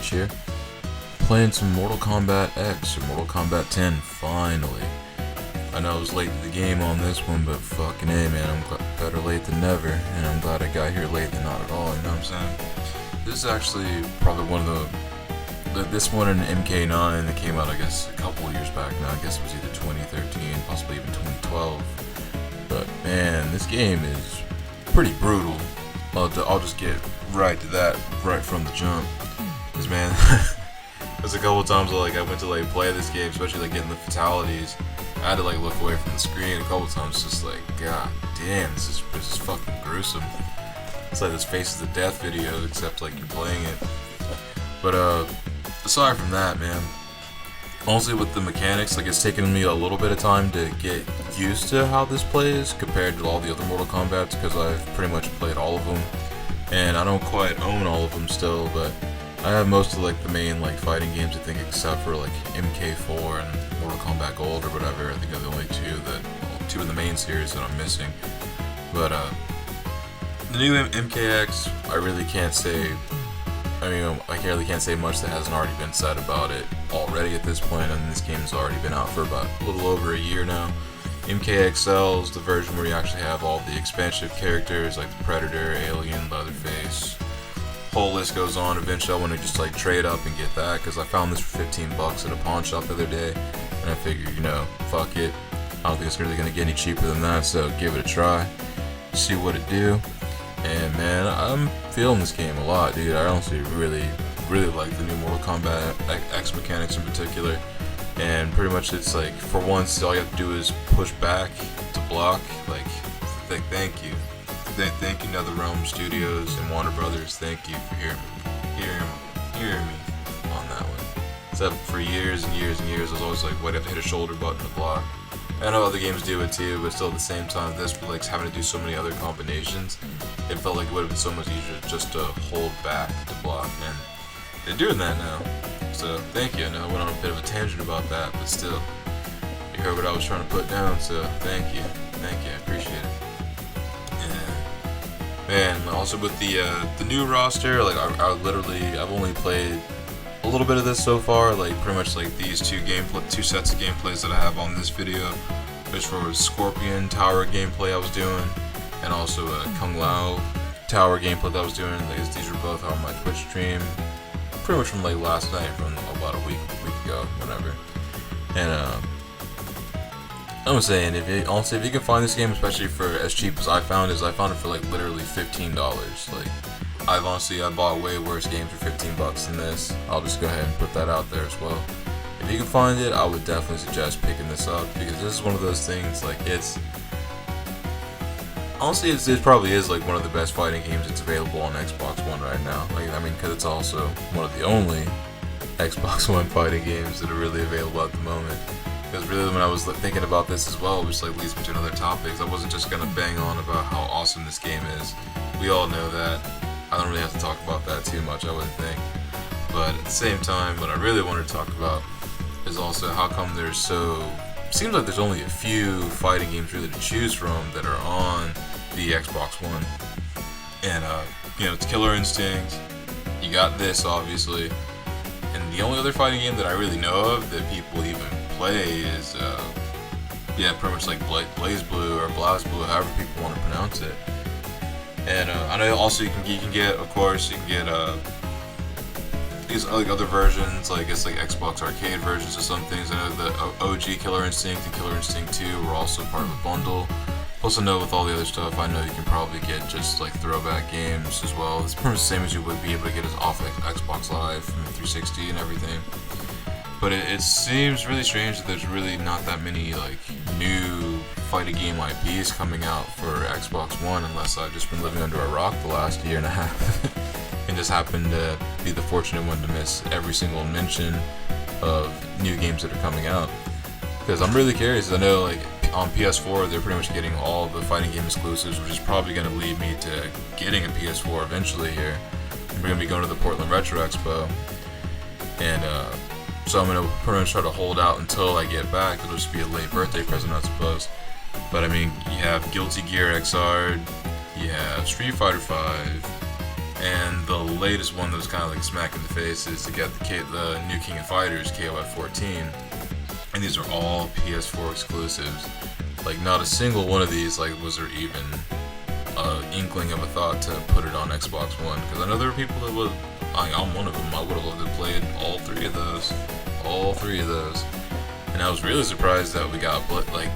Reg here, playing some Mortal Kombat X or Mortal Kombat 10, finally. I know I was late to the game on this one, but fucking A, man, I'm better late than never, and I'm glad I got here late than not at all, you know what I'm saying? This is actually probably one of this one and MK9 that came out, I guess, a couple of years back now. I guess it was either 2013, possibly even 2012. But man, this game is pretty brutal. I'll just get right to that right from the jump. Cause man, there's a couple of times where, I went to play this game, especially getting the fatalities. I had to look away from the screen a couple of times, just god damn, this is fucking gruesome. It's like this Faces of Death video, except you're playing it. But aside from that, man, honestly with the mechanics, it's taken me a little bit of time to get used to how this plays compared to all the other Mortal Kombats, because I've pretty much played all of them, and I don't quite own all of them still, but I have most of the main fighting games, I think, except for MK4 and Mortal Kombat Gold or whatever. I think are the only two in the main series that I'm missing. But the new MKX, I really can't say. I really can't say much that hasn't already been said about it already at this point, and this game's already been out for about a little over a year now. MKXL is the version where you actually have all the expansive characters like the Predator, Alien, Leatherface. Whole list goes on. Eventually I want to just trade up and get that, because I found this for 15 bucks at a pawn shop the other day, and I figured, fuck it, I don't think it's really gonna get any cheaper than that, so give it a try, see what it do. And man, I'm feeling this game a lot, dude. I honestly really like the new Mortal Kombat X mechanics in particular. And pretty much it's for once, all you have to do is push back to block. Thank you. Thank you, NetherRealm Studios and Warner Brothers. Thank you for hearing me on that one. Except for years and years and years, I was always why do I have to hit a shoulder button to block? I know other games do it too, but still at the same time, this having to do so many other combinations, it felt like it would have been so much easier just to hold back to block, and they're doing that now. So thank you. I know I went on a bit of a tangent about that, but still, you heard what I was trying to put down, so thank you, I appreciate it. Yeah. Man, also with the new roster, I've only played a little bit of this so far, pretty much these two sets of gameplays that I have on this video, which was Scorpion Tower gameplay I was doing, and also Kung Lao Tower gameplay that I was doing. These were both on my Twitch stream, pretty much from last night, from about a week ago, whatever. And I'm saying, if you can find this game, especially for as cheap as I found it for literally $15. I bought way worse games for 15 bucks than this. I'll just go ahead and put that out there as well. If you can find it, I would definitely suggest picking this up, because this is one of those things, it probably is one of the best fighting games that's available on Xbox One right now. Because it's also one of the only Xbox One fighting games that are really available at the moment. Because really, when I was thinking about this as well, which leads me to another topic, I wasn't just gonna bang on about how awesome this game is. We all know that. I don't really have to talk about that too much, I wouldn't think. But at the same time, what I really wanted to talk about is also how come seems like there's only a few fighting games really to choose from that are on the Xbox One. And, it's Killer Instinct, you got this, obviously, and the only other fighting game that I really know of that people even play is, pretty much Blaze Blue or Blast Blue, however people want to pronounce it. And I know also you can get, of course, these other versions, it's Xbox arcade versions of some things. I know the OG Killer Instinct and Killer Instinct 2 were also part of a bundle. Plus I know with all the other stuff, I know you can probably get just throwback games as well. It's pretty much the same as you would be able to get it off Xbox Live from 360 and everything. But it seems really strange that there's really not that many new fighting game IPs coming out for Xbox One, unless I've just been living under a rock the last year and a half and just happened to be the fortunate one to miss every single mention of new games that are coming out. Because I'm really curious. I know on PS4 they're pretty much getting all the fighting game exclusives, which is probably going to lead me to getting a PS4 eventually here. We're going to be going to the Portland Retro Expo, and so I'm going to pretty much try to hold out until I get back. It'll just be a late birthday present, I suppose. But you have Guilty Gear XR, you have Street Fighter V, And the latest one that was kind of like smack in the face is to get the new King of Fighters, KOF 14. And these are all PS4 exclusives. Like, not a single one of these was there even inkling of a thought to put it on Xbox One. Because I know there were people that would, I'm one of them, I would have loved to play all three of those. And I was really surprised that we got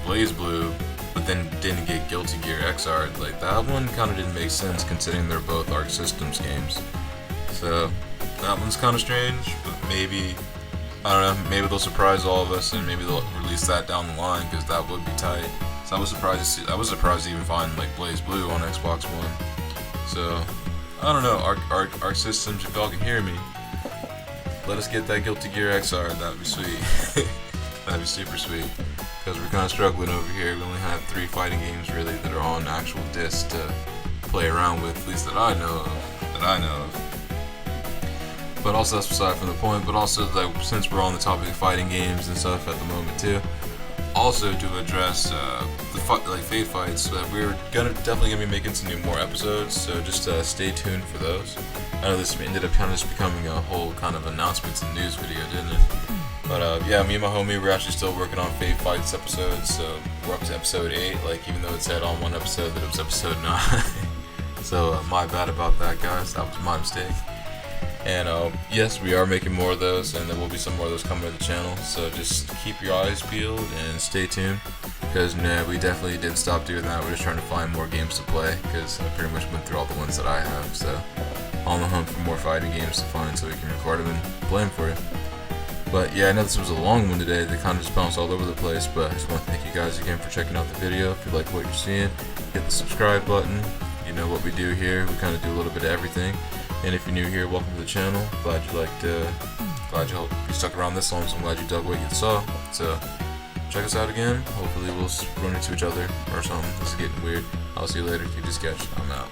Blaze Blue, but then didn't get Guilty Gear XR. Like, that one kind of didn't make sense considering they're both Arc Systems games. So that one's kind of strange, but maybe, I don't know, maybe they'll surprise all of us and maybe they'll release that down the line, because that would be tight. So I was surprised to even find Blaze Blue on Xbox One. So I don't know, Arc Systems, if y'all can hear me, let us get that Guilty Gear XR. That'd be sweet. That'd be super sweet. Because we're kind of struggling over here. We only have 3 fighting games really that are on actual disc to play around with, at least that I know of. But also, that's beside from the point. But also, since we're on the topic of fighting games and stuff at the moment too, also to address Fate fights, we're definitely gonna be making some more episodes. So just stay tuned for those. I know this ended up kind of just becoming a whole kind of announcements and news video, didn't it? But yeah, me and my homie, we're actually still working on Fate Fights episodes, so we're up to episode 8, even though it said on one episode that it was episode 9. So my bad about that, guys, that was my mistake. And yes, we are making more of those, and there will be some more of those coming to the channel, so just keep your eyes peeled and stay tuned, because we definitely didn't stop doing that. We're just trying to find more games to play, because I pretty much went through all the ones that I have, so on the hunt for more fighting games to find so we can record them and play them for you. But yeah, I know this was a long one today, they kind of just bounced all over the place, but I just want to thank you guys again for checking out the video. If you like what you're seeing, hit the subscribe button. You know what we do here, we kind of do a little bit of everything. And if you're new here, welcome to the channel. Glad you stuck around this long, so I'm glad you dug what you saw. So check us out again. Hopefully we'll run into each other or something. This is getting weird. I'll see you later. If you just catch, I'm out.